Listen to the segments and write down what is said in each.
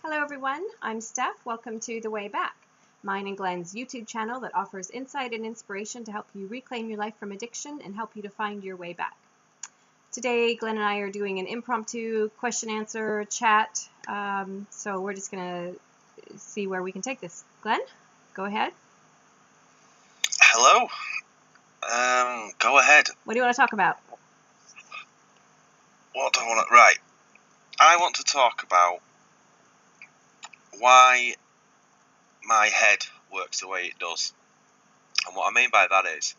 Hello everyone, I'm Steph. Welcome to The Way Back, mine and Glenn's YouTube channel that offers insight and inspiration to help you reclaim your life from addiction and help you to find your way back. Today, Glenn and I are doing an impromptu question-answer chat, so we're just going to see where we can take this. Glenn, go ahead. Hello. Go ahead. What do you want to talk about? What do I want to... Right. I want to talk about why my head works the way it does. And what I mean by that is,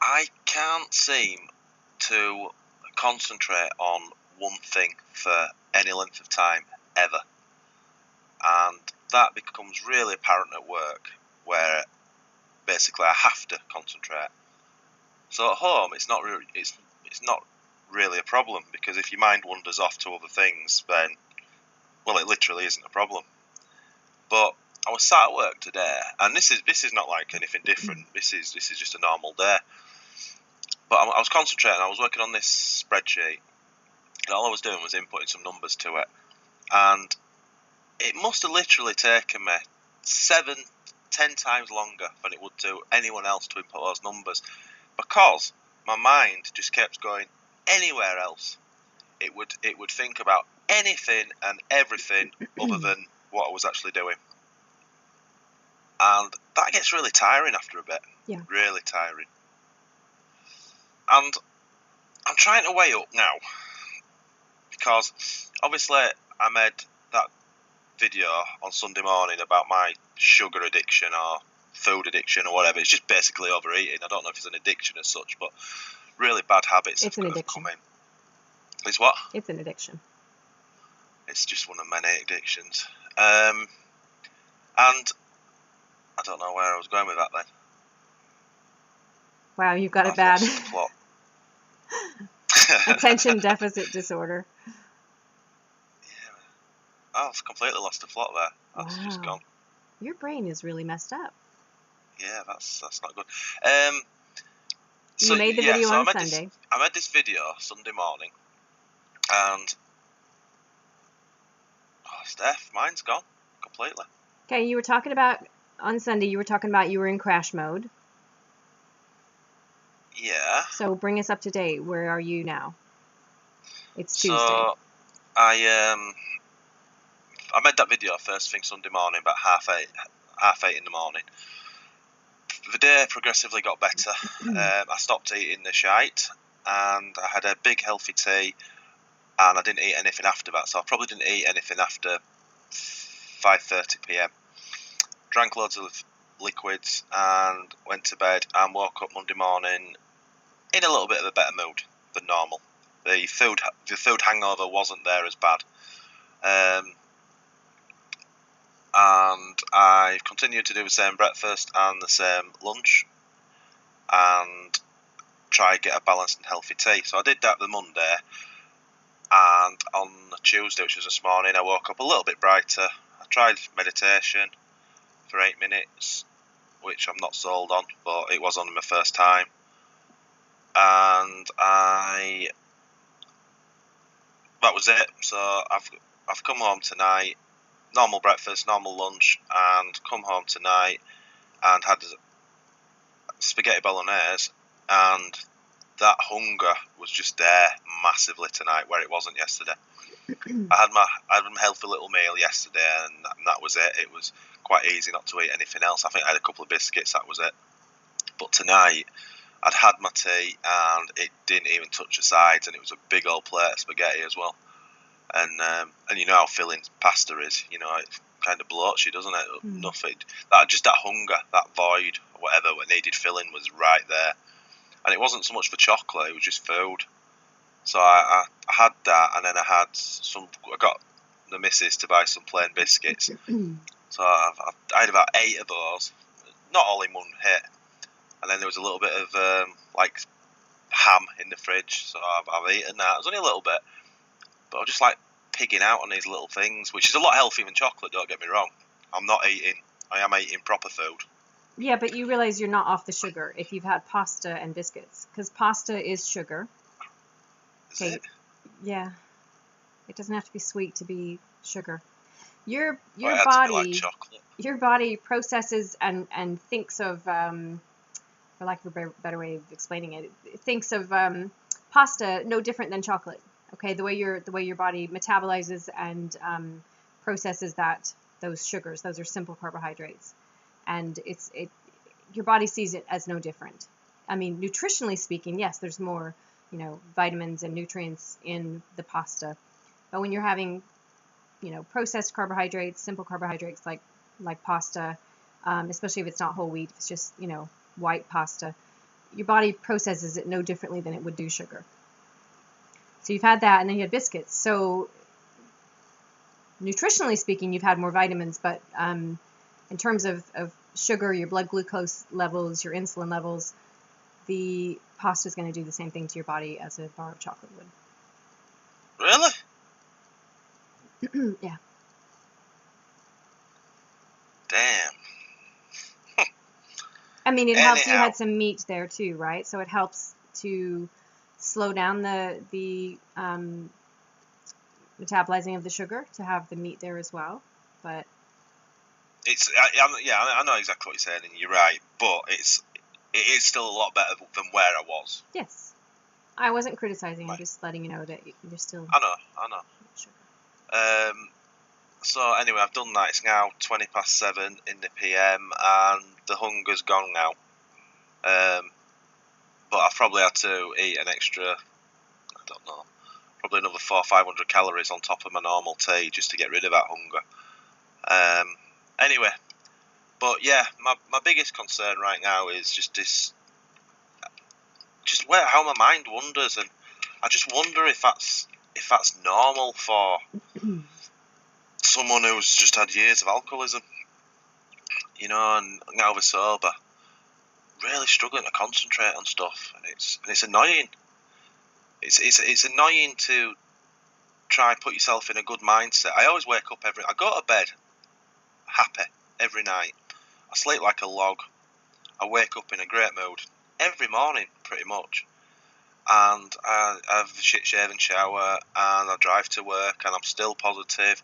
I can't seem to concentrate on one thing for any length of time, ever. And that becomes really apparent at work, where basically I have to concentrate. So at home, it's not really a problem, because if your mind wanders off to other things, then, well, it literally isn't a problem. But I was sat at work today, and this is not like anything different. This is just a normal day. But I was concentrating. I was working on this spreadsheet, and all I was doing was inputting some numbers to it. And it must have literally taken me 7-10 times longer than it would to anyone else to input those numbers, because my mind just kept going anywhere else. It would think about anything and everything other than what I was actually doing. And that gets really tiring after a bit. Yeah. Really tiring. And I'm trying to weigh up now, because obviously I made that video on Sunday morning about my sugar addiction or food addiction or whatever. It's just basically overeating. I don't know if it's an addiction as such, but really bad habits have come in. It's what? It's an addiction. It's just one of many addictions. And I don't know where I was going with that then. Wow, you've got it bad. Lost the plot. Attention deficit disorder. Yeah. Oh, I've completely lost the plot there. That's just gone. Your brain is really messed up. Yeah, that's not good. You made the video on Sunday. I made this video Sunday morning, and Steph, mine's gone completely. Okay, you were talking about on Sunday. You were in crash mode. Yeah. So bring us up to date. Where are you now? It's Tuesday. So I made that video first thing Sunday morning, about half eight in the morning. The day progressively got better. I stopped eating the shite, and I had a big healthy tea, and I didn't eat anything after that. So I probably didn't eat anything after 5:30 p.m. Drank loads of liquids and went to bed, and woke up Monday morning in a little bit of a better mood than normal. The food hangover wasn't there as bad. And I continued to do the same breakfast and the same lunch, and try to get a balanced and healthy tea. So I did that the Monday, and on the Tuesday, which was this morning, I woke up a little bit brighter. I tried meditation for 8 minutes, which I'm not sold on, but it was only my first time. And that was it. So I've come home tonight, normal breakfast, normal lunch, and come home tonight and had spaghetti bolognese, and that hunger was just there massively tonight, where it wasn't yesterday. I had my healthy little meal yesterday, and that was it. It was quite easy not to eat anything else. I think I had a couple of biscuits, that was it. But tonight, I'd had my tea, and it didn't even touch the sides, and it was a big old plate of spaghetti as well. And you know how filling pasta is, you know, it kind of bloats you, doesn't it? Nothing. That hunger, that void, whatever needed filling was right there. And it wasn't so much for chocolate, it was just food. So I had that, and then I got the missus to buy some plain biscuits. So I had about 8 of those, not all in one hit. And then there was a little bit of like ham in the fridge, so I've eaten that. It was only a little bit, but I was just like pigging out on these little things, which is a lot healthier than chocolate, don't get me wrong. I am eating proper food. Yeah, but you realize you're not off the sugar if you've had pasta and biscuits, because pasta is sugar. Is it? Yeah. It doesn't have to be sweet to be sugar. Your Well, it had to be like body chocolate. your body processes and thinks of, for lack of a better way of explaining it, it thinks of pasta no different than chocolate. Okay, the way your body metabolizes and processes those sugars, those are simple carbohydrates, and your body sees it as no different. I mean, nutritionally speaking, yes, there's more, vitamins and nutrients in the pasta, but when you're having, processed carbohydrates, simple carbohydrates like pasta, especially if it's not whole wheat, if it's just, white pasta, your body processes it no differently than it would do sugar. So you've had that, and then you had biscuits. So nutritionally speaking, you've had more vitamins, but in terms of sugar, your blood glucose levels, your insulin levels, the pasta is going to do the same thing to your body as a bar of chocolate would. Really? Yeah. Damn. I mean, it helps. You Anyhow. had some meat there too, right? So it helps to slow down the metabolizing of the sugar to have the meat there as well. But I know exactly what you're saying, and you're right. But it is still a lot better than where I was. yes, I wasn't criticizing. Right. I'm just letting you know that you're still. I know. Sugar. So anyway, I've done that. It's now 7:20 in the PM, and the hunger's gone now. But I've probably had to eat an extra, I don't know, probably another 400-500 calories on top of my normal tea just to get rid of that hunger. Anyway, but yeah, my biggest concern right now is just how my mind wanders, and I just wonder if that's normal for someone who's just had years of alcoholism, and now they're sober, really struggling to concentrate on stuff, and it's annoying. It's annoying to try and put yourself in a good mindset. I always wake up I go to bed happy every night. I sleep like a log. I wake up in a great mood every morning, pretty much. And I have a shit-shaven shower, and I drive to work, and I'm still positive.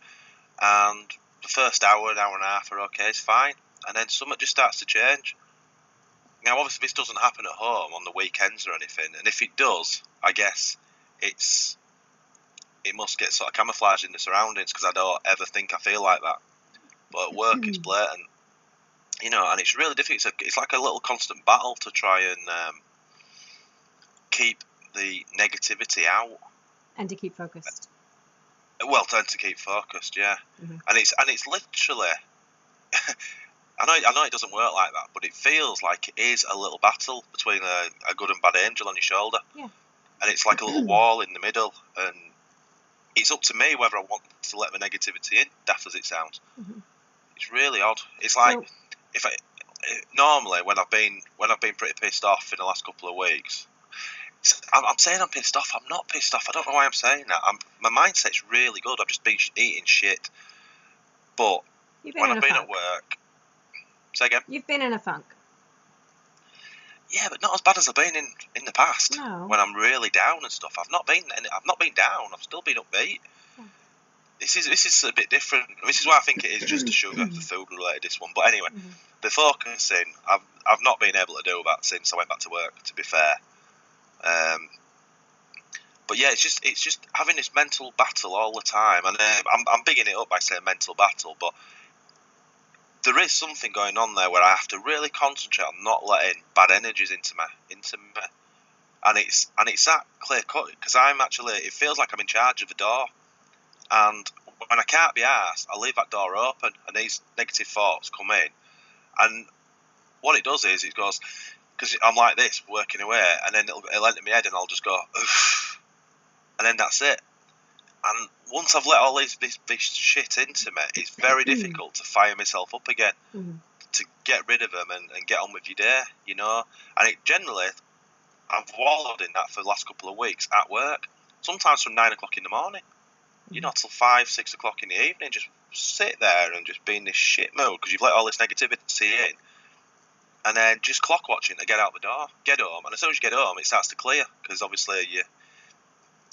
And the first hour and a half are okay, it's fine. And then something just starts to change. Now, obviously, this doesn't happen at home on the weekends or anything. And if it does, I guess it must get sort of camouflaged in the surroundings, because I don't ever think I feel like that. But at work, it's blatant. And it's really difficult. It's like a little constant battle to try and keep the negativity out. And to keep focused. Well, to keep focused, yeah. Mm-hmm. And it's literally. I know it doesn't work like that, but it feels like it is a little battle between a good and bad angel on your shoulder. Yeah. And it's like a little wall in the middle, and it's up to me whether I want to let the negativity in, daft as it sounds. Mm-hmm. It's really odd. It's like normally when I've been pretty pissed off in the last couple of weeks, I'm saying I'm pissed off. I'm not pissed off. I don't know why I'm saying that. My mindset's really good. I've just been eating shit. But when I've been at work, say again. You've been in a funk. Yeah, but not as bad as I've been in the past. No. When I'm really down and stuff. I've not been down. I've still been upbeat. Yeah. This is a bit different. This is why I think it is just the sugar, the food related, this one. But anyway, the focusing, I've not been able to do that since I went back to work, to be fair. But yeah, it's just having this mental battle all the time, and I'm bigging it up by saying mental battle, but there is something going on there where I have to really concentrate on not letting bad energies into me, and it's that clear cut, because it feels like I'm in charge of the door, and when I can't be arsed, I leave that door open, and these negative thoughts come in, and what it does is it goes, because I'm like this working away, and then it'll enter my head, and I'll just go, oof, and then that's it. And once I've let all this shit into me, it's very difficult to fire myself up again, to get rid of them and get on with your day, And it generally, I've wallowed in that for the last couple of weeks at work, sometimes from 9 o'clock in the morning, till 5, 6 o'clock in the evening, just sit there and just be in this shit mood because you've let all this negativity in. And then just clock watching to get out the door, get home, and as soon as you get home, it starts to clear, because obviously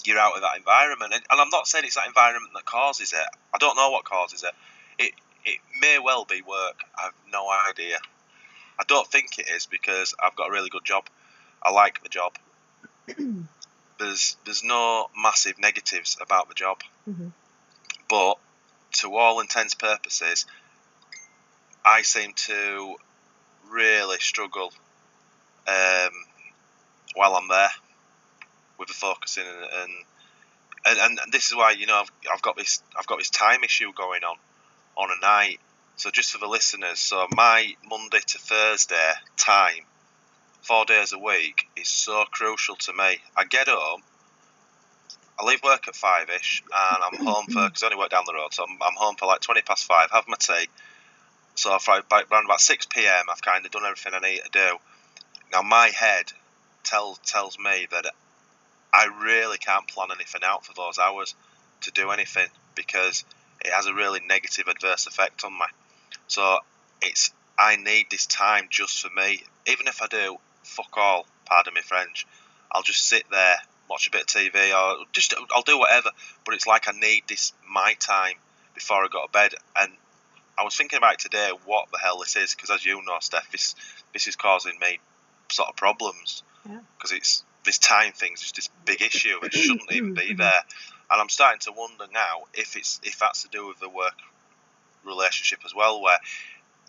you're out of that environment. And I'm not saying it's that environment that causes it. I don't know what causes it. It may well be work. I have no idea. I don't think it is, because I've got a really good job. I like the job. There's no massive negatives about the job. Mm-hmm. But to all intents and purposes, I seem to really struggle while I'm there with the focusing, and this is why, you know, I've got this time issue going on a night. So just for the listeners, so my Monday to Thursday time, 4 days a week, is so crucial to me. I get home, I leave work at 5ish, and I'm home for, because I only work down the road, so I'm home for like 5:20, have my tea. So around about 6 p.m, I've kind of done everything I need to do. Now my head tells me that I really can't plan anything out for those hours to do anything, because it has a really negative adverse effect on me. So I need this time just for me. Even if I do fuck all, pardon me French, I'll just sit there, watch a bit of TV, or I'll do whatever. But it's like I need this my time before I go to bed. And I was thinking about it today, what the hell this is, because as you know, Steph, this is causing me sort of problems. Yeah. Because it's this time thing's just this big issue. It shouldn't even be there. And I'm starting to wonder now if that's to do with the work relationship as well, where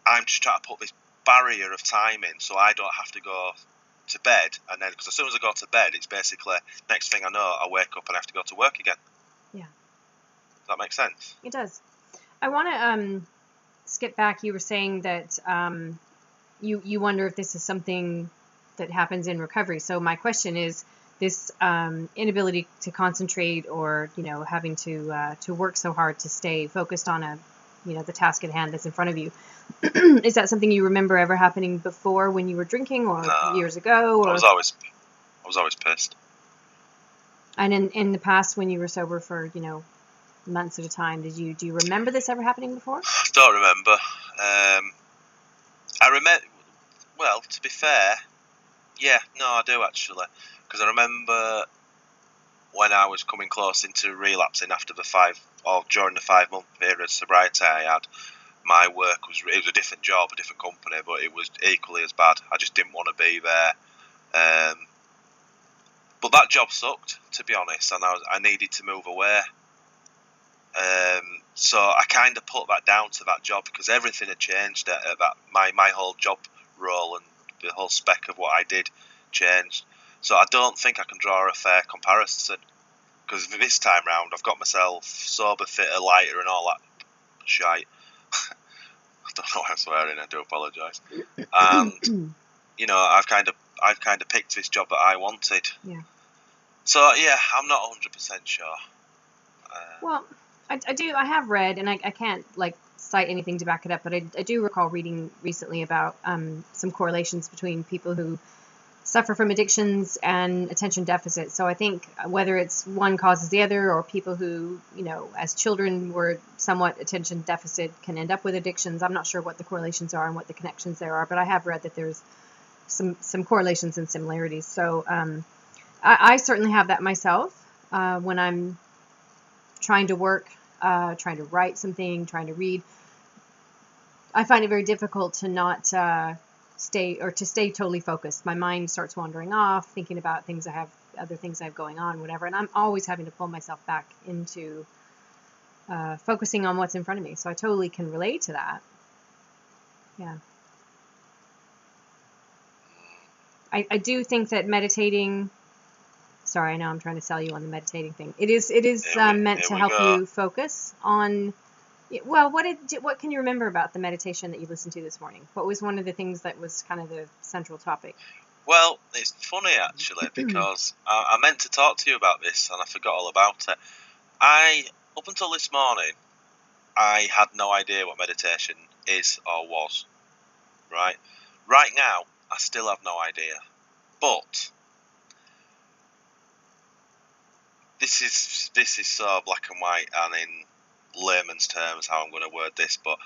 I'm just trying to put this barrier of time in so I don't have to go to bed, and then, because as soon as I go to bed, it's basically next thing I know, I wake up and I have to go to work again. Yeah. Does that make sense? It does. I want to skip back. You were saying that you wonder if this is something that happens in recovery. So my question is, this inability to concentrate, or having to work so hard to stay focused on the task at hand that's in front of you. Is that something you remember ever happening before when you were drinking, or years ago? Or? I was always pissed. And in the past, when you were sober for months at a time, do you remember this ever happening before? I don't remember. I remember. Well, to be fair, yeah, no, I do actually, because I remember when I was coming close into relapsing after during the 5-month period of sobriety I had. My work it was a different job, a different company, but it was equally as bad. I just didn't want to be there. But that job sucked, to be honest, and I needed to move away. So I kind of put that down to that job, because everything had changed at that. My whole job role and the whole spec of what I did changed. So I don't think I can draw a fair comparison, because this time round I've got myself sober, fitter, lighter, and all that shite. I don't know why I'm swearing. I do apologise. And I've kind of picked this job that I wanted. Yeah. So yeah, I'm not 100% sure. Well, I have read, and I can't cite anything to back it up, but I do recall reading recently about some correlations between people who suffer from addictions and attention deficit. So I think whether it's one causes the other, or people who, as children were somewhat attention deficit can end up with addictions. I'm not sure what the correlations are and what the connections there are, but I have read that there's some correlations and similarities. So I certainly have that myself when I'm trying to work, trying to write something, trying to read. I find it very difficult to not stay totally focused. My mind starts wandering off, thinking about other things I have going on, whatever. And I'm always having to pull myself back into focusing on what's in front of me. So I totally can relate to that. Yeah. I do think that meditating. Sorry, I know I'm trying to sell you on the meditating thing. It is meant to help you focus on. Well, what can you remember about the meditation that you listened to this morning? What was one of the things that was kind of the central topic? Well, it's funny actually, because I meant to talk to you about this and I forgot all about it. Up until this morning, I had no idea what meditation is or was. Right now, I still have no idea. But this is so black and white, and in layman's terms how I'm going to word this, but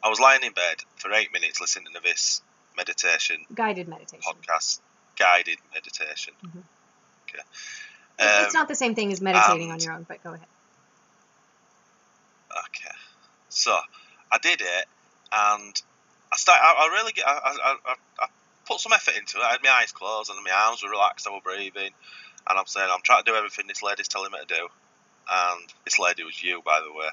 I was lying in bed for 8 minutes listening to this guided meditation podcast. Guided meditation. Mm-hmm. Okay. It's not the same thing as meditating on your own, but go ahead. Okay. So I did it, and I put some effort into it. I had my eyes closed and my arms were relaxed. I was breathing, and I'm saying I'm trying to do everything this lady's telling me to do. And this lady was you, by the way.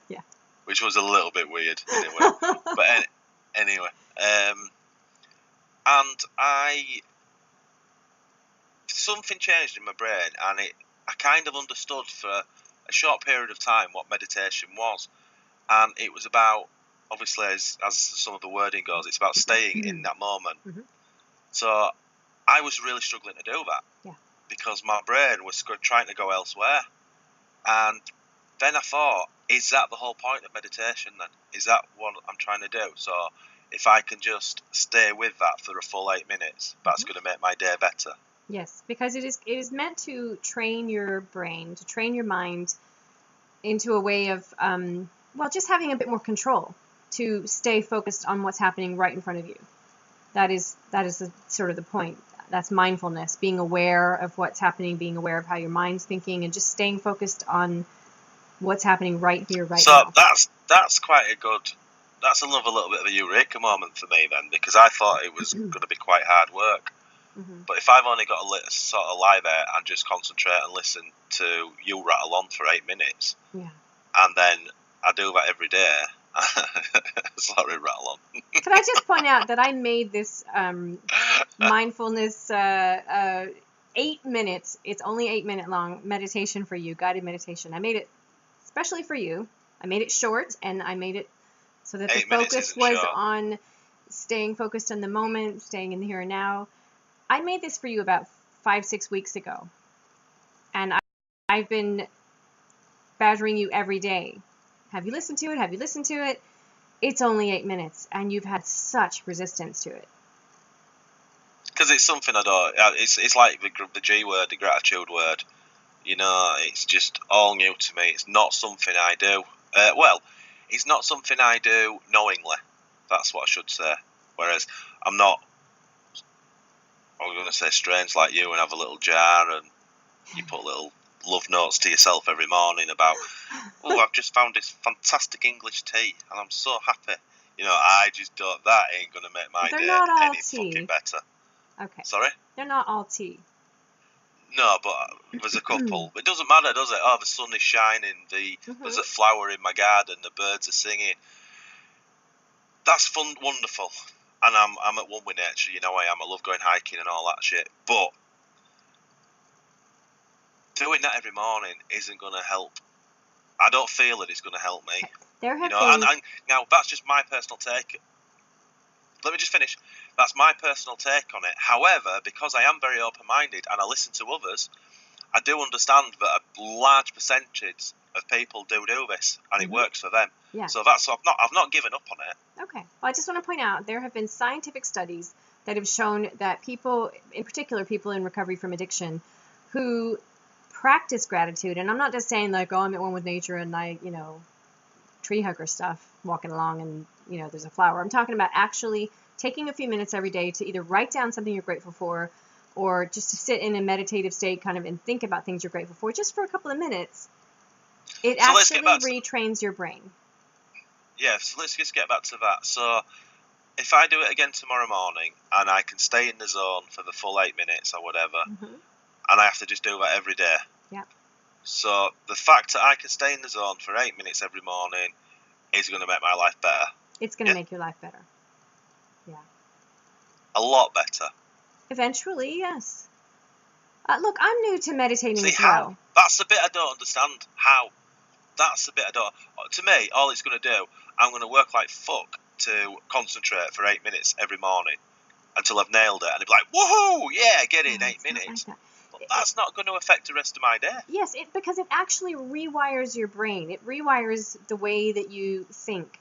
Yeah. Which was a little bit weird, anyway. But anyway, and something changed in my brain, and I kind of understood for a short period of time what meditation was, and it was about, obviously, as some of the wording goes, it's about staying in that moment. Mm-hmm. So I was really struggling to do that, because my brain was trying to go elsewhere, and then I thought, is that the whole point of meditation then? Is that what I'm trying to do? So if I can just stay with that for a full 8 minutes, that's going to make my day better. Yes, because it is meant to train your brain, to train your mind into a way of, just having a bit more control, to stay focused on what's happening right in front of you. That is sort of the point. That's mindfulness, being aware of what's happening, being aware of how your mind's thinking, and just staying focused on what's happening right here, right now. So that's quite a good. That's another little bit of a eureka moment for me then, because I thought it was going to be quite hard work. Mm-hmm. But if I've only got to sort of lie there and just concentrate and listen to you rattle on for 8 minutes, and then I do that every day. Sorry, rattle on. Could I just point out that I made this mindfulness 8 minutes. It's only 8 minute long meditation for you, guided meditation. I made it especially for you. I made it short, and I made it so that the focus was on staying focused on the moment, staying in the here and now. I made this for you about 5-6 weeks ago, and I've been badgering you every day. Have you listened to it? Have you listened to it? It's only 8 minutes, and you've had such resistance to it. Because it's something I don't. It's like the G word, the gratitude word. You know, it's just all new to me. It's not something I do. It's not something I do knowingly. That's what I should say. Whereas I'm not. I was going to say strange like you and have a little jar and you put little love notes to yourself every morning about, I've just found this fantastic English tea and I'm so happy. You know, I just don't. That ain't going to make my day any fucking better. Okay. Sorry? They're not all tea. No, but there's a couple. It doesn't matter, does it? Oh, the sun is shining. There's a flower in my garden. The birds are singing. That's fun, wonderful. And I'm at one with nature. You know I am. I love going hiking and all that shit. But doing that every morning isn't going to help. I don't feel that it's going to help me. Okay. There have been... and now that's just my personal take. Let me just finish. That's my personal take on it. However, because I am very open-minded and I listen to others, I do understand that a large percentage of people do this, and it works for them. Yeah. So I've not given up on it. Okay. Well, I just want to point out there have been scientific studies that have shown that people, in particular people in recovery from addiction, who practice gratitude, and I'm not just saying like, I'm at one with nature and I, tree hugger stuff, walking along and, there's a flower. I'm talking about actually taking a few minutes every day to either write down something you're grateful for or just to sit in a meditative state kind of and think about things you're grateful for just for a couple of minutes. It actually retrains your brain. Yeah, so let's just get back to that. So if I do it again tomorrow morning and I can stay in the zone for the full 8 minutes or whatever, and I have to just do that every day. Yeah. So the fact that I can stay in the zone for 8 minutes every morning is going to make my life better. It's going to make your life better. Yeah. A lot better. Eventually, yes. Look, I'm new to meditating as how? well. That's the bit I don't understand. How? That's the bit I don't... To me, all it's going to do, I'm going to work like fuck to concentrate for 8 minutes every morning until I've nailed it. And it'll be like, woohoo, yeah, get it in 8 minutes. Like but that's not going to affect the rest of my day. Yes, because it actually rewires your brain. It rewires the way that you think,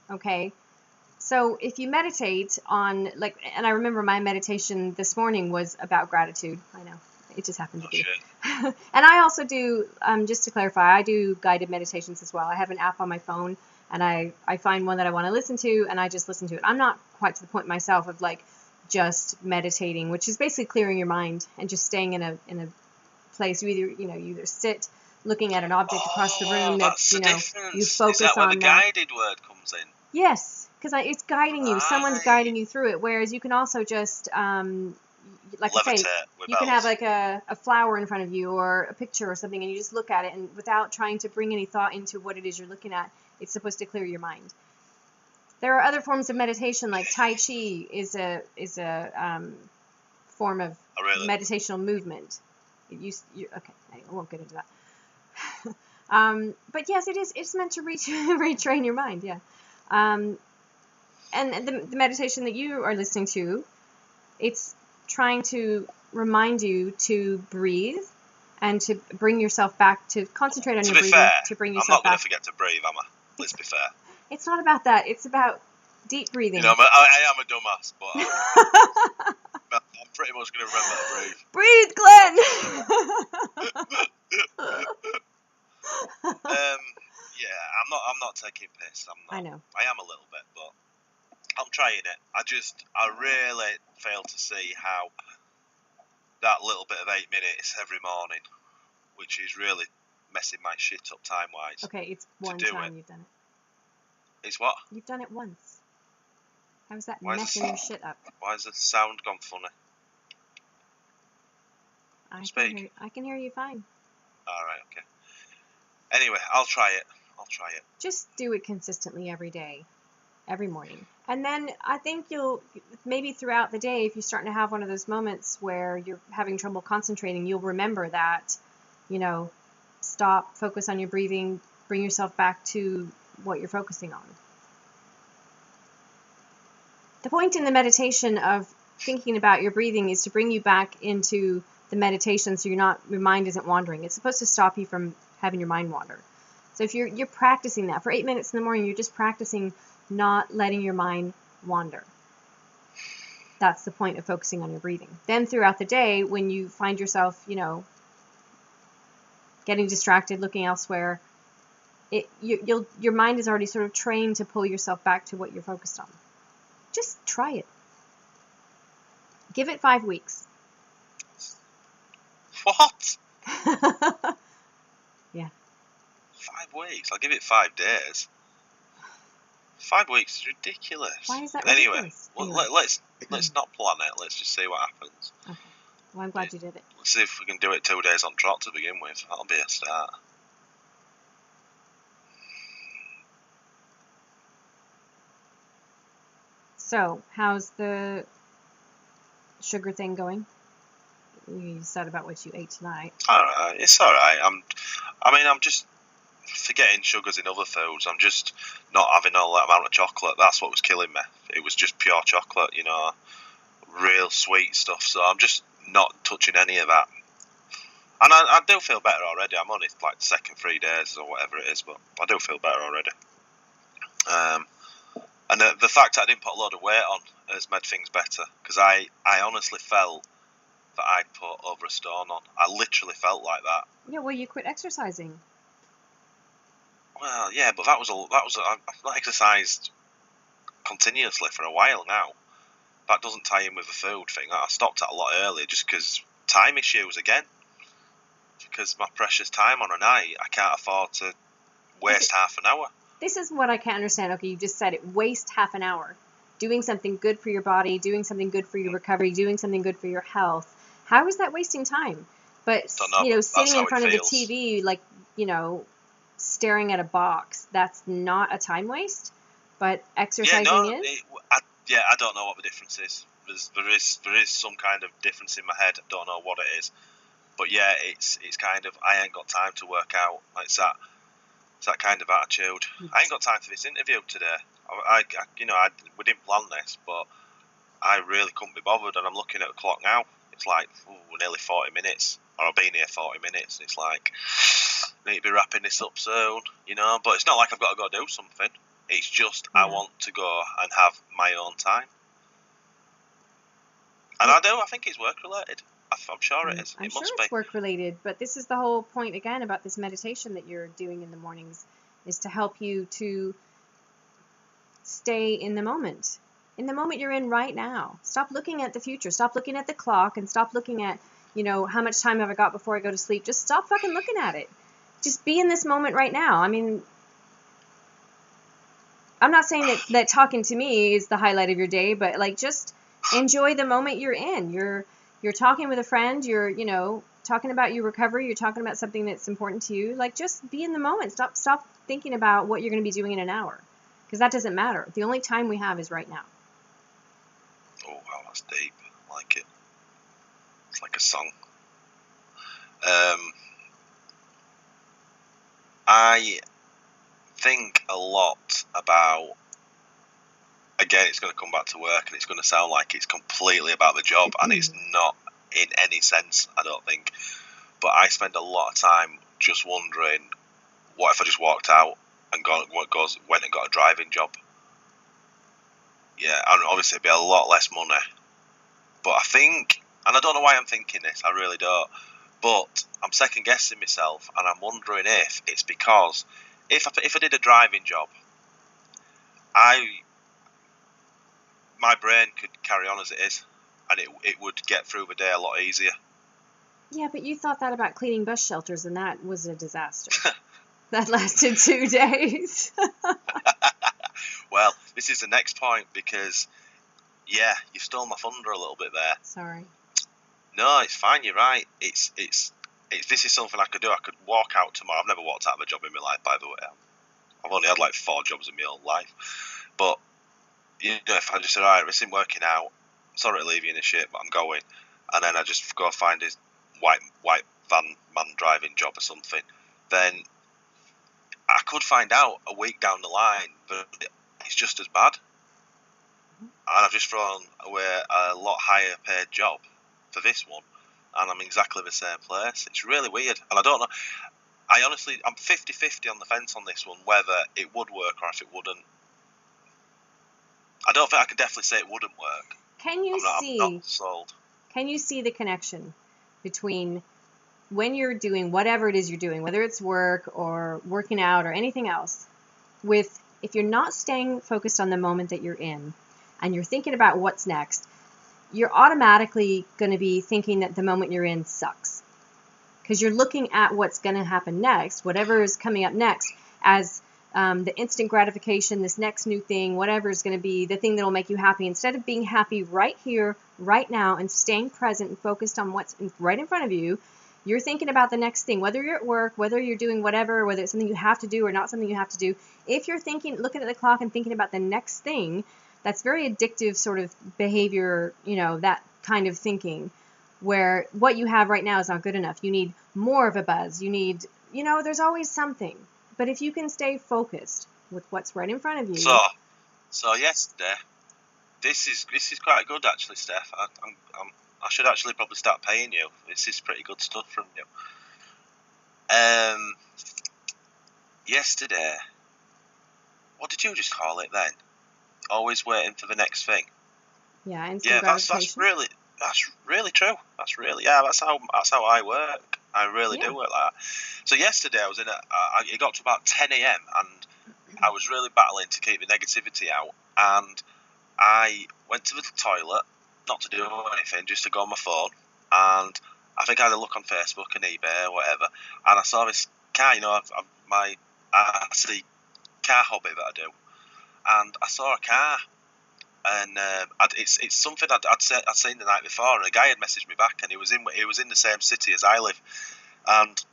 okay? So if you meditate on, and I remember my meditation this morning was about gratitude. I know, it just happened to be. And I also do, just to clarify, I do guided meditations as well. I have an app on my phone, and I find one that I want to listen to, and I just listen to it. I'm not quite to the point myself of just meditating, which is basically clearing your mind and just staying in a place. You either sit looking at an object across the room that's the you difference. focus Is that where on the that. guided word comes in? Yes, because it's guiding you. Someone's Right. guiding you through it. Whereas you can also just, like I say, Levitate with you can bells. have like a flower in front of you or a picture or something, and you just look at it, and without trying to bring any thought into what it is you're looking at, it's supposed to clear your mind. There are other forms of meditation, like Tai Chi is a form of meditational movement. Okay, anyway, I won't get into that. But yes, it's meant to retrain your mind, yeah. And the meditation that you are listening to, it's trying to remind you to breathe and to bring yourself back, to concentrate on your breathing, fair, to bring I'm yourself not going back. to forget to breathe, am I? Let's be fair. It's not about that. It's about deep breathing. I am a dumbass, but I'm pretty much going to remember to breathe. Breathe, Glenn! Yeah, I'm not taking piss. I'm not. I know. I am a little bit, but I'm trying it. I really fail to see how that little bit of 8 minutes every morning, which is really messing my shit up time-wise. Okay, it's one time you've done it. It's what? You've done it once. How is that messing your shit up? Why has the sound gone funny? I can hear you fine. Alright, okay. Anyway, I'll try it. Just do it consistently every day, every morning. And then I think you'll, maybe throughout the day, if you're starting to have one of those moments where you're having trouble concentrating, you'll remember that, stop, focus on your breathing, bring yourself back to what you're focusing on. The point in the meditation of thinking about your breathing is to bring you back into the meditation so your mind isn't wandering. It's supposed to stop you from having your mind wander. So if you're practicing that for 8 minutes in the morning, you're just practicing not letting your mind wander. That's the point of focusing on your breathing. Then throughout the day, when you find yourself, getting distracted, looking elsewhere, your mind is already sort of trained to pull yourself back to what you're focused on. Just try it. Give it 5 weeks. What? Yeah. 5 weeks? I'll give it 5 days. 5 weeks is ridiculous. Why is that ridiculous? Anyway, let's not plan it. Let's just see what happens. Okay. Well, I'm glad you did it. Let's see if we can do it 2 days on trot to begin with. That'll be a start. So, how's the sugar thing going? You said about what you ate tonight. Alright, it's alright. I'm just forgetting sugars in other foods. I'm just not having all that amount of chocolate. That's what was killing me. It was just pure chocolate, real sweet stuff. So I'm just not touching any of that. And I do feel better already. I'm only like the second 3 days or whatever it is, but I do feel better already. And the fact that I didn't put a load of weight on has made things better, because I honestly felt that I'd put over a stone on. I literally felt like that. Yeah, well, you quit exercising. Well, yeah, but I've not exercised continuously for a while now. That doesn't tie in with the food thing. I stopped at a lot earlier just because time issues again. Because my precious time on a night, I can't afford to waste half an hour. This is what I can't understand. Okay, you just said it. Waste half an hour. Doing something good for your body, doing something good for your recovery, doing something good for your health. How is that wasting time? But, sitting in front of the TV, like, staring at a box, that's not a time waste. But exercising is? I don't know what the difference is. There is some kind of difference in my head. I don't know what it is. But yeah, it's kind of, I ain't got time to work out. Like, it's that kind of attitude. I ain't got time for this interview today. We didn't plan this, but I really couldn't be bothered. And I'm looking at the clock now. It's like, we're nearly 40 minutes. Or I've been here 40 minutes. It's like, I need to be wrapping this up soon, But it's not like I've got to go do something. It's just, I want to go and have my own time. And I think it's work-related. I'm sure it is. I'm it must sure it's work-related, but this is the whole point, again, about this meditation that you're doing in the mornings, is to help you to stay in the moment you're in right now. Stop looking at the future. Stop looking at the clock, and stop looking at, how much time have I got before I go to sleep? Just stop fucking looking at it. Just be in this moment right now. I mean, I'm not saying that talking to me is the highlight of your day, but like, just enjoy the moment you're in. You're talking with a friend, you're, talking about your recovery, you're talking about something that's important to you. Like, just be in the moment. Stop thinking about what you're going to be doing in an hour, because that doesn't matter. The only time we have is right now. Oh, wow, that's deep. I like it. It's like a song. I think a lot about, again, it's going to come back to work, and it's going to sound like it's completely about the job, and it's not in any sense, I don't think. But I spend a lot of time just wondering, what if I just walked out and went and got a driving job? Yeah, and obviously it'd be a lot less money. But I think, and I don't know why I'm thinking this, I really don't, but I'm second guessing myself, and I'm wondering if it's because if I did a driving job, my brain could carry on as it is, and it would get through the day a lot easier. Yeah, but you thought that about cleaning bus shelters, and that was a disaster. That lasted 2 days. Well, this is the next point, because, yeah, you stole my thunder a little bit there. Sorry. No, it's fine. You're right. It's this is something I could do. I could walk out tomorrow. I've never walked out of a job in my life, by the way. I've only had like 4 jobs in my whole life. But if I just said, all right, this isn't working out, sorry to leave you in the shit, but I'm going, and then I just go find his white van man driving job or something, then I could find out a week down the line that it's just as bad, and I've just thrown away a lot higher paid job for this one, and I'm exactly the same place. It's really weird, and I don't know. I'm 50-50 on the fence on this one, whether it would work or if it wouldn't. I don't think I can definitely say it wouldn't work. I'm not sold. Can you see the connection between when you're doing whatever it is you're doing, whether it's work or working out or anything else, with if you're not staying focused on the moment that you're in and you're thinking about what's next, you're automatically going to be thinking that the moment you're in sucks, because you're looking at what's going to happen next, whatever is coming up next, as the instant gratification, this next new thing, whatever is going to be the thing that will make you happy, instead of being happy right here, right now, and staying present and focused on what's right in front of you. You're thinking about the next thing, whether you're at work, whether you're doing whatever, whether it's something you have to do or not something you have to do. If you're looking at the clock and thinking about the next thing, that's very addictive sort of behavior, that kind of thinking, where what you have right now is not good enough. You need more of a buzz. You need, there's always something. But if you can stay focused with what's right in front of you. So yesterday, this is quite good actually, Steph. I should actually probably start paying you. This is pretty good stuff from you. Yesterday, what did you just call it then? Always waiting for the next thing. Yeah, instant gratification. That's really true. That's how I work. I really do work like that. So yesterday I was it got to about 10 a.m. and I was really battling to keep the negativity out, and I went to the toilet, not to do anything, just to go on my phone, and I think I had a look on Facebook and eBay or whatever, and I saw this car, I see car hobby that I do, and I saw a car, and it's something I'd seen the night before, and a guy had messaged me back, and he was in the same city as I live, and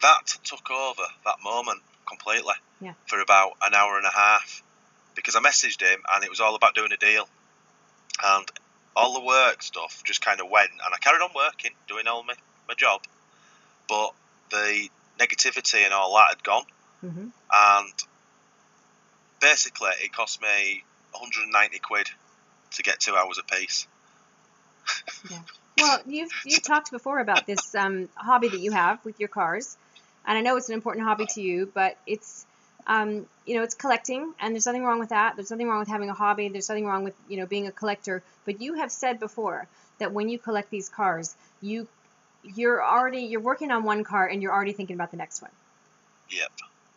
that took over that moment completely for about an hour and a half, because I messaged him, and it was all about doing a deal, and all the work stuff just kind of went, and I carried on working, doing all my job, but the negativity and all that had gone, and basically it cost me 190 quid to get 2 hours a piece. Yeah. Well, you've talked before about this hobby that you have with your cars, and I know it's an important hobby to you, but it's it's collecting, and there's nothing wrong with that. There's nothing wrong with having a hobby. There's nothing wrong with being a collector. But you have said before that when you collect these cars, you're working on one car and you're already thinking about the next one. Yep.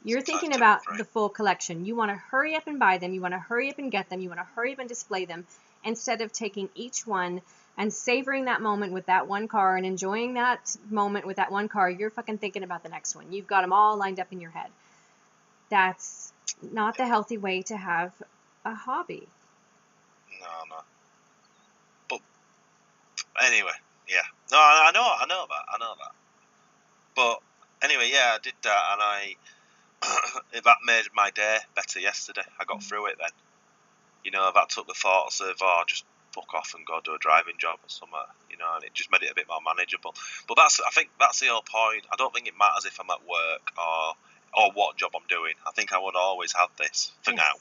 You're thinking about the full collection. You want to hurry up and buy them. You want to hurry up and get them. You want to hurry up and display them, instead of taking each one and savoring that moment with that one car and enjoying that moment with that one car, you're fucking thinking about the next one. You've got them all lined up in your head. That's not the healthy way to have a hobby. No. But anyway, yeah. No, I know that. But anyway, yeah, I did that, and that made my day better yesterday. I got through it then. You know, that took the thoughts of, just fuck off and go do a driving job or something, you know, and it just made it a bit more manageable. But I think that's the whole point. I don't think it matters if I'm at work or what job I'm doing. I think I would always have this for now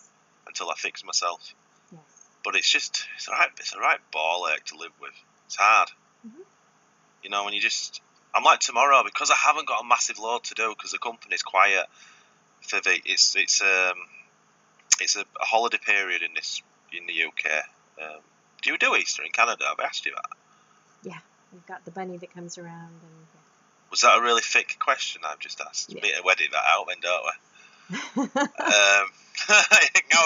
until I fix myself. Yes. But it's a right ball ache to live with. It's hard. Mm-hmm. You know, when I'm like tomorrow, because I haven't got a massive load to do because the company's quiet for it's a holiday period in the UK. Do you do Easter in Canada? I've asked you that. Yeah, we've got the bunny that comes around. And Was that a really thick question I've just asked? Yeah. We edit that out then, don't we?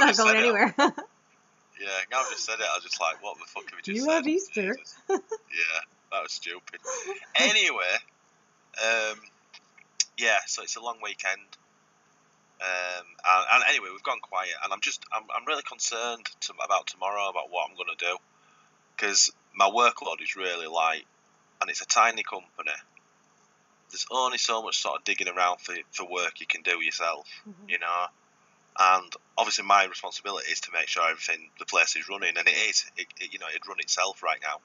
It's not going anywhere. Yeah, now I've just said it, I was just like, what the fuck have you just You said? have Easter. Yeah, that was stupid. Anyway, yeah, so it's a long weekend. And anyway, we've gone quiet, and I'm really concerned about tomorrow, about what I'm going to do, because my workload is really light, and it's a tiny company. There's only so much sort of digging around for work you can do yourself, you know. And obviously, my responsibility is to make sure the place is running, and it is. You know, it'd run itself right now,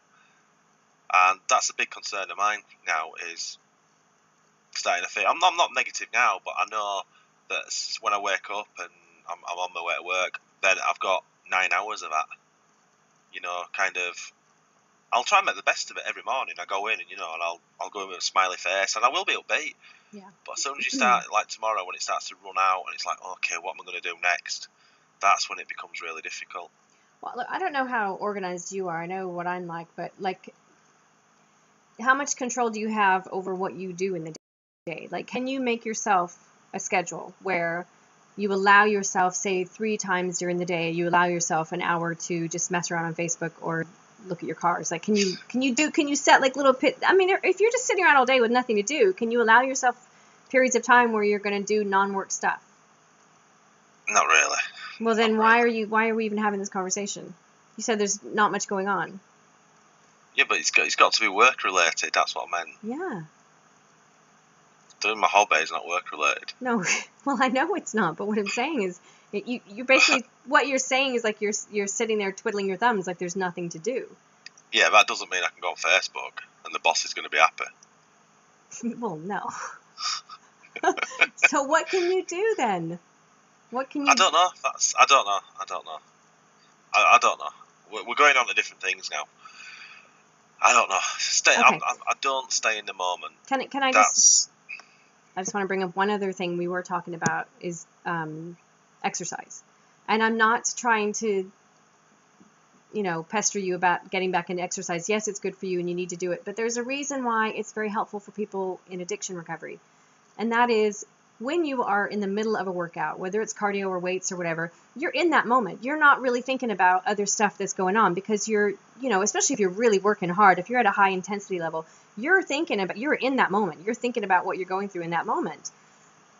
and that's a big concern of mine now. Is starting to feel I'm not negative now, but I know that when I wake up and I'm on my way to work, then I've got 9 hours of that. You know, kind of. I'll try and make the best of it every morning. I go in and, you know, and I'll go in with a smiley face, and I will be upbeat. Yeah. But as soon as you start, like tomorrow, when it starts to run out, and it's like, okay, what am I going to do next? That's when it becomes really difficult. Well, look, I don't know how organized you are. I know what I'm like, but like, how much control do you have over what you do in the day? Like, can you make yourself a schedule where you allow yourself, say, 3 times during the day, you allow yourself an hour to just mess around on Facebook or look at your cars? Like, can you set like little I mean, if you're just sitting around all day with nothing to do, can you allow yourself periods of time where you're going to do non-work stuff? Not really. Well, then why are we even having this conversation? You said there's not much going on. Yeah, but it's got to be work related. That's what I meant. Yeah. Doing my hobby is not work related. No, well, I know it's not, but what I'm saying is, you basically what you're saying is like you're sitting there twiddling your thumbs like there's nothing to do. Yeah, that doesn't mean I can go on Facebook and the boss is going to be happy. Well, no. So what can you do then? What can you? I don't know. I don't know. I don't know. We're going on to different things now. I don't know. Okay. I don't stay in the moment. Can I just? I just want to bring up one other thing we were talking about is exercise, and I'm not trying to, pester you about getting back into exercise. Yes, it's good for you and you need to do it, but there's a reason why it's very helpful for people in addiction recovery, and that is when you are in the middle of a workout, whether it's cardio or weights or whatever, you're in that moment. You're not really thinking about other stuff that's going on because you're, especially if you're really working hard, if you're at a high intensity level, you're in that moment. You're thinking about what you're going through in that moment.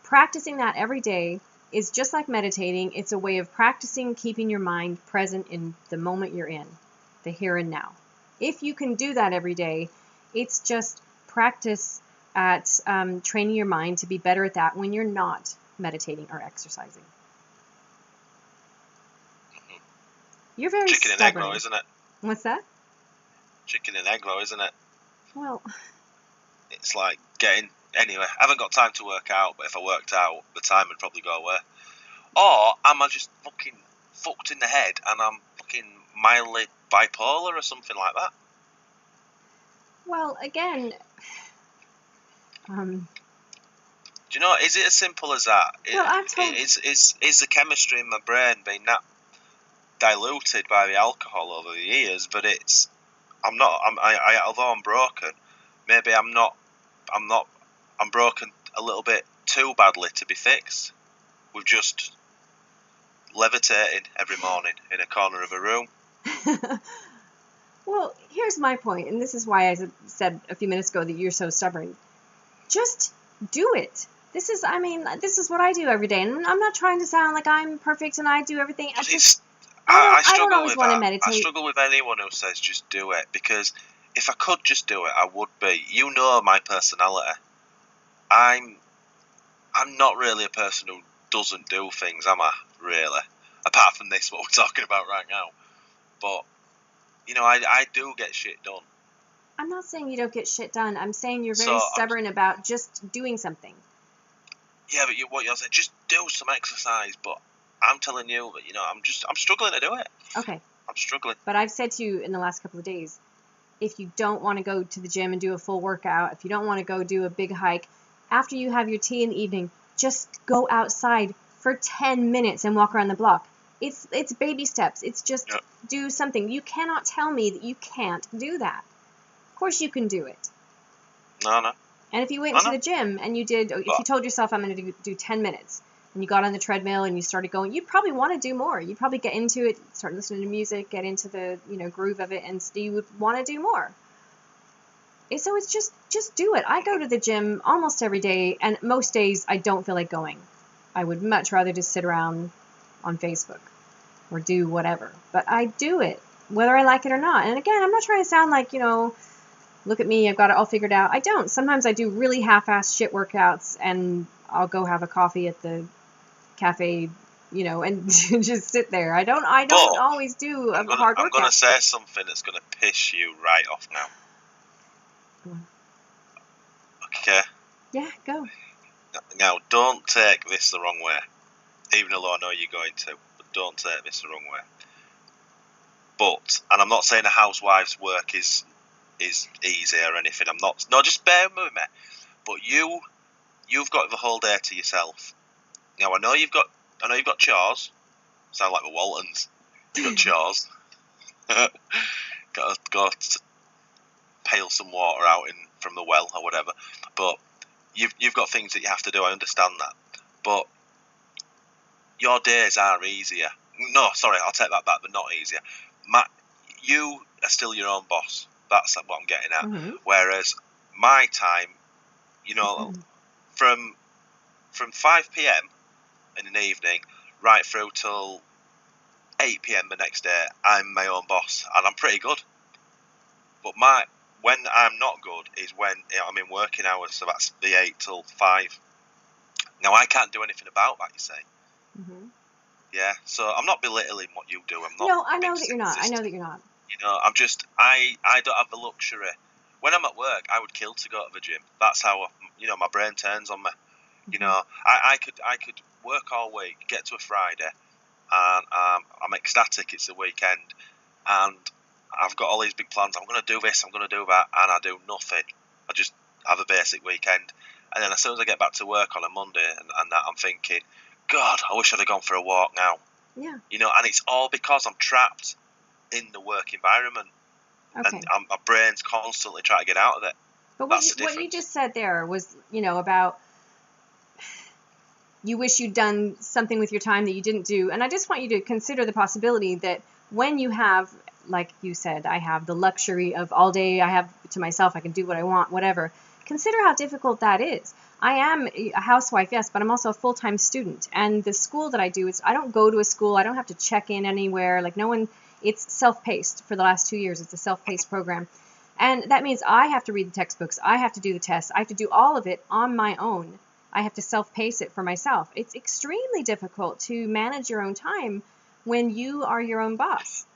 Practicing that every day is just like meditating. It's a way of practicing keeping your mind present in the moment you're in, the here and now. If you can do that every day, it's just practice at training your mind to be better at that when you're not meditating or exercising. You're very chicken stubborn. and egg roll, isn't it? What's that? Chicken and egg roll, isn't it? Well, it's like anyway, I haven't got time to work out, but if I worked out, the time would probably go away. Or am I just fucking fucked in the head and I'm fucking mildly bipolar or something like that? Well, again, do you know, is it as simple as that? Well, Is the chemistry in my brain being that diluted by the alcohol over the years? But although I'm broken, maybe I'm broken a little bit too badly to be fixed with just levitating every morning in a corner of a room. Well, here's my point, and this is why I said a few minutes ago that you're so stubborn. Just do it. This is what I do every day, and I'm not trying to sound like I'm perfect and I do everything. But I don't struggle always with want to that. I meditate. struggle with anyone who says just do it, because if I could just do it, I would be. You know my personality. I'm not really a person who doesn't do things, am I? Really? Apart from this, what we're talking about right now. But, I do get shit done. I'm not saying you don't get shit done. I'm saying you're very So, stubborn about just doing something. yeah, but what you're saying, just do some exercise. But I'm telling you that, I'm struggling to do it. Okay. I'm struggling. But I've said to you in the last couple of days, if you don't want to go to the gym and do a full workout, if you don't want to go do a big hike, after you have your tea in the evening, just go outside for 10 minutes and walk around the block. It's baby steps. It's just do something. You cannot tell me that you can't do that. Of course you can do it. No. And if you went to the gym and if you told yourself I'm going to do 10 minutes, and you got on the treadmill and you started going, you'd probably want to do more. You'd probably get into it, start listening to music, get into the groove of it, and you would want to do more. So it's just do it. I go to the gym almost every day, and most days I don't feel like going. I would much rather just sit around on Facebook or do whatever. But I do it, whether I like it or not. And again, I'm not trying to sound like, look at me, I've got it all figured out. I don't. Sometimes I do really half-assed shit workouts, and I'll go have a coffee at the cafe, and just sit there. I don't always do a hard workout. I'm going to say something that's going to piss you right off now. Okay? Yeah, go. Now, don't take this the wrong way, even though I know you're going to, but don't take this the wrong way. And I'm not saying a housewife's work is easy or anything. No, just bear with me. But you've got the whole day to yourself. Now, I know you've got chores. Sound like the Waltons. You've got chores. Got to go pail some water out from the well or whatever. But you've got things that you have to do. I understand that. But your days are easier. No, sorry, I'll take that back. They're not easier. You are still your own boss. That's what I'm getting at. Mm-hmm. Whereas my time, from 5 p.m. in the evening right through till 8 p.m. the next day, I'm my own boss, and I'm pretty good. But when I'm not good is when I'm in working hours, so that's the 8 till 5. Now, I can't do anything about that, you say. Mm-hmm. Yeah, so I'm not belittling what you do. I'm not. No, I know that you're not. I'm just, I don't have the luxury. When I'm at work, I would kill to go to the gym. That's how, my brain turns on me. Mm-hmm. I could work all week, get to a Friday, and I'm ecstatic it's the weekend, and I've got all these big plans. I'm going to do this, I'm going to do that, and I do nothing. I just have a basic weekend. And then as soon as I get back to work on a Monday and that, I'm thinking, God, I wish I'd have gone for a walk now. Yeah. And it's all because I'm trapped in the work environment. Okay. And my brain's constantly trying to get out of it. But what you just said there was, about you wish you'd done something with your time that you didn't do. And I just want you to consider the possibility that when you have, like you said, I have the luxury of all day I have to myself, I can do what I want, whatever. Consider how difficult that is. I am a housewife, yes, but I'm also a full-time student. And the school that I do, I don't go to a school. I don't have to check in anywhere. Like it's self-paced for the last 2 years. It's a self-paced program. And that means I have to read the textbooks. I have to do the tests. I have to do all of it on my own. I have to self-pace it for myself. It's extremely difficult to manage your own time when you are your own boss.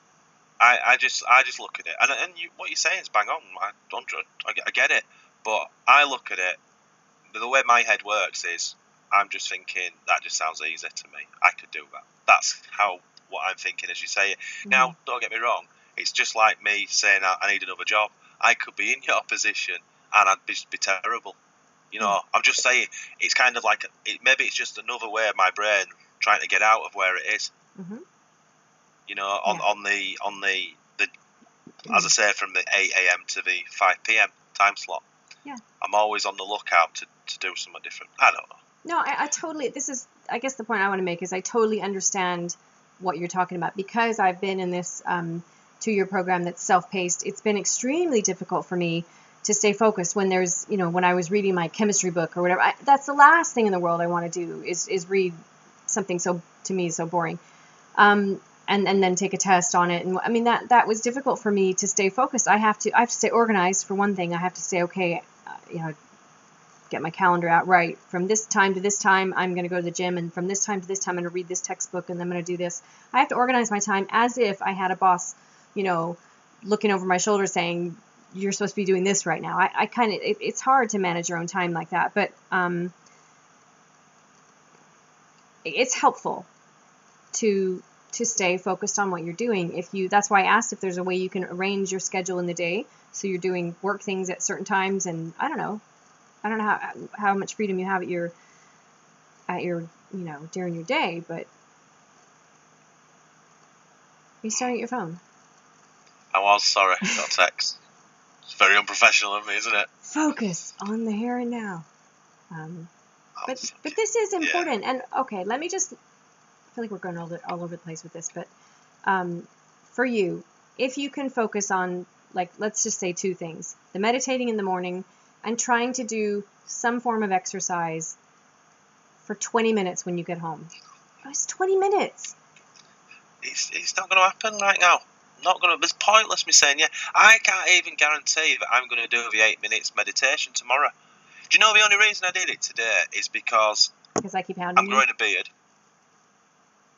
I just look at it, and what you're saying is bang on. I get it, but I look at it. The way my head works is, I'm just thinking that just sounds easy to me. I could do that. That's what I'm thinking as you say it. Mm-hmm. Now, don't get me wrong. It's just like me saying I need another job. I could be in your position and I'd be terrible. I'm just saying it's kind of like maybe it's just another way of my brain trying to get out of where it is. Mm-hmm. On the as I say, from the 8 a.m. to the 5 p.m. time slot. Yeah. I'm always on the lookout to do something different. I don't know. No, I totally, I guess the point I want to make is I totally understand what you're talking about, because I've been in this 2-year program that's self-paced, it's been extremely difficult for me to stay focused when there's, when I was reading my chemistry book or whatever. That's the last thing in the world I want to do is read something so, to me, so boring. And then take a test on it. And I mean, that was difficult for me to stay focused. I have to stay organized, for one thing. I have to say, okay, get my calendar out right. From this time to this time, I'm going to go to the gym. And from this time to this time, I'm going to read this textbook, and then I'm going to do this. I have to organize my time as if I had a boss, looking over my shoulder saying, you're supposed to be doing this right now. I kind of, it's hard to manage your own time like that. But it's helpful to stay focused on what you're doing. That's why I asked if there's a way you can arrange your schedule in the day so you're doing work things at certain times. And I don't know how much freedom you have at your during your day, but you're staring at your phone. I was sorry. Got a text. It's very unprofessional of me, isn't it? Focus on the here and now. But this is important. Yeah. And okay, let me just. I feel like we're going all over the place with this, but for you, if you can focus on, like, let's just say 2 things: the meditating in the morning and trying to do some form of exercise for 20 minutes when you get home. It's 20 minutes. It's not going to happen right now. Not going to. It's pointless me saying, I can't even guarantee that I'm going to do the 8 minutes meditation tomorrow. Do you know the only reason I did it today is because I keep hounding I'm growing a beard.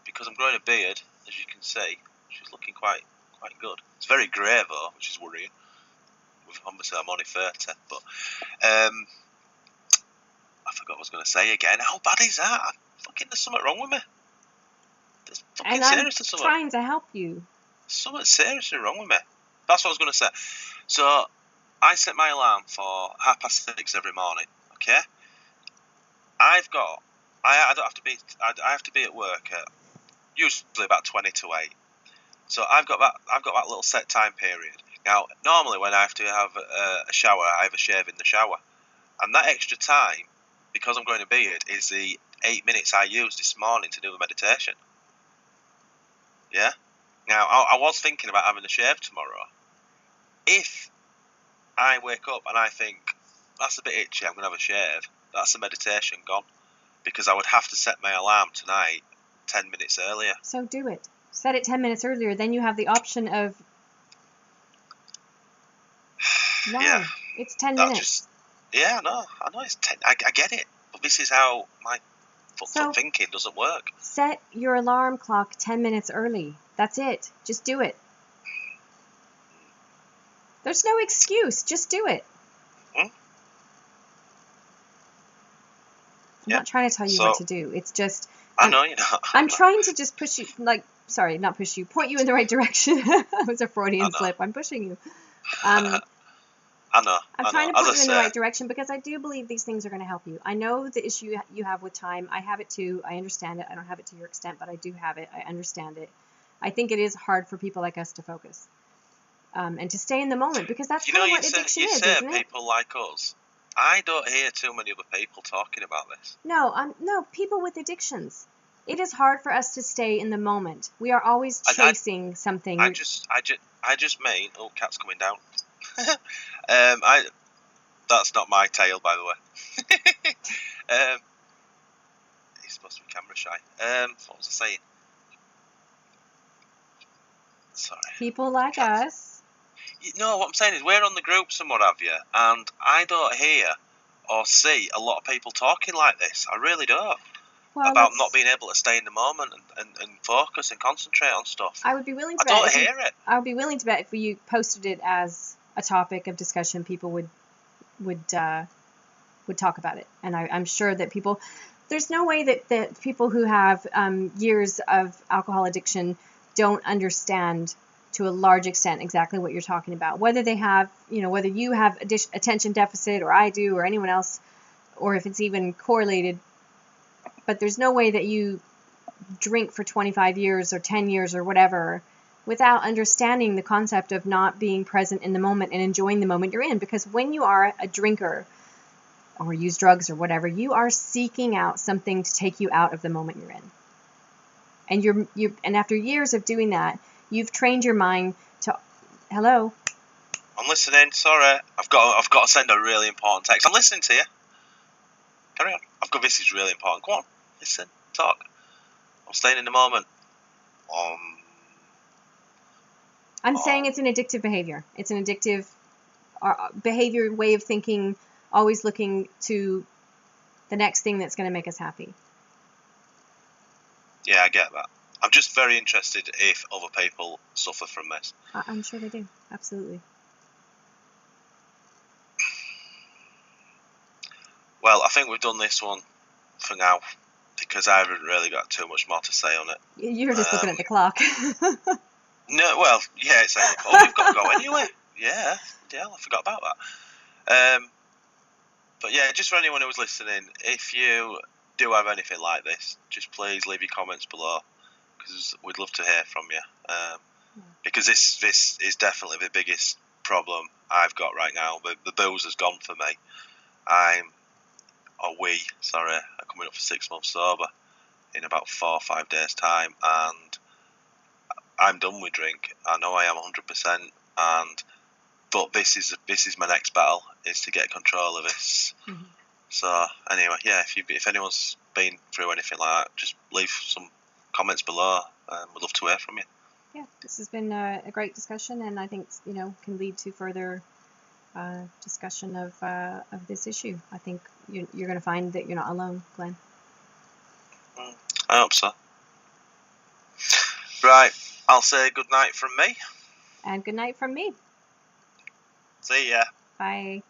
Because I'm growing a beard, as you can see, which is looking quite good. It's very grey though, which is worrying. Obviously, I'm only 30, but I forgot what I was going to say again. How bad is that? There's something wrong with me. There's fucking seriously something. I'm trying to help you. Something seriously wrong with me. That's what I was going to say. So I set my alarm for 6:30 every morning. Okay. I don't have to be. I have to be at work at usually about 20 to 8. So I've got that little set time period. Now, normally when I have to have a shower, I have a shave in the shower. And that extra time, because I'm growing a beard, is the 8 minutes I used this morning to do the meditation. Yeah? Now, I was thinking about having a shave tomorrow. If I wake up and I think, that's a bit itchy, I'm going to have a shave, that's the meditation gone. Because I would have to set my alarm tonight 10 minutes earlier. So do it. Set it 10 minutes earlier. Then you have the option of... No, yeah, it's 10 minutes. I know it's 10. I get it. But this is how my thinking doesn't work. Set your alarm clock 10 minutes early. That's it. Just do it. There's no excuse. Just do it. I'm not trying to tell you what to do. It's just... I know you're not. I'm trying to just push you, not push you, point you in the right direction. That was a Freudian slip. I'm pushing you. I know. I'm trying to point you in the right direction because I do believe these things are going to help you. I know the issue you have with time. I have it too. I understand it. I don't have it to your extent, but I do have it. I understand it. I think it is hard for people like us to focus and to stay in the moment because that's kind of what addiction is, isn't it? You say people like us. I don't hear too many other people talking about this. No, people with addictions. It is hard for us to stay in the moment. We are always chasing something. I just mean, cat's coming down. That's not my tail, by the way. He's supposed to be camera shy. What was I saying? Sorry. People like us. No, what I'm saying is we're on the groups and what have you, and I don't hear or see a lot of people talking like this. I really don't. About not being able to stay in the moment and focus and concentrate on stuff. I would be willing to bet. I don't hear it. I would be willing to bet if you posted it as a topic of discussion, people would talk about it. And I'm sure that people... There's no way that people who have years of alcohol addiction don't understand to a large extent exactly what you're talking about. Whether they have, whether you have attention deficit or I do or anyone else, or if it's even correlated. But there's no way that you drink for 25 years or 10 years or whatever without understanding the concept of not being present in the moment and enjoying the moment you're in. Because when you are a drinker or use drugs or whatever, you are seeking out something to take you out of the moment you're in. And and after years of doing that, You've trained your mind to, hello? I'm listening. Sorry, I've got to send a really important text. I'm listening to you. Carry on. This is really important. Go on, listen, talk. I'm staying in the moment. I'm saying it's an addictive behavior. It's an addictive behavior, way of thinking, always looking to the next thing that's going to make us happy. Yeah, I get that. I'm just very interested if other people suffer from this. I'm sure they do. Absolutely. Well, I think we've done this one for now because I haven't really got too much more to say on it. You're just looking at the clock. No, well, yeah, it's 8 o'clock. Oh, we've got to go anyway. Yeah, I forgot about that. But yeah, just for anyone who was listening, if you do have anything like this, just please leave your comments below because we'd love to hear from you. Because this is definitely the biggest problem I've got right now. The booze has gone for me. I'm coming up for 6 months sober in about 4 or 5 days' time, and I'm done with drink. I know I am 100%, but this is my next battle, is to get control of this. Mm-hmm. So anyway, yeah, if anyone's been through anything like that, just leave some comments below, and we'd love to hear from you. Yeah, this has been a great discussion, and I think can lead to further discussion of this issue. I think you're going to find that you're not alone, Glenn. I hope so. Right, I'll say good night from me. And good night from me. See ya. Bye.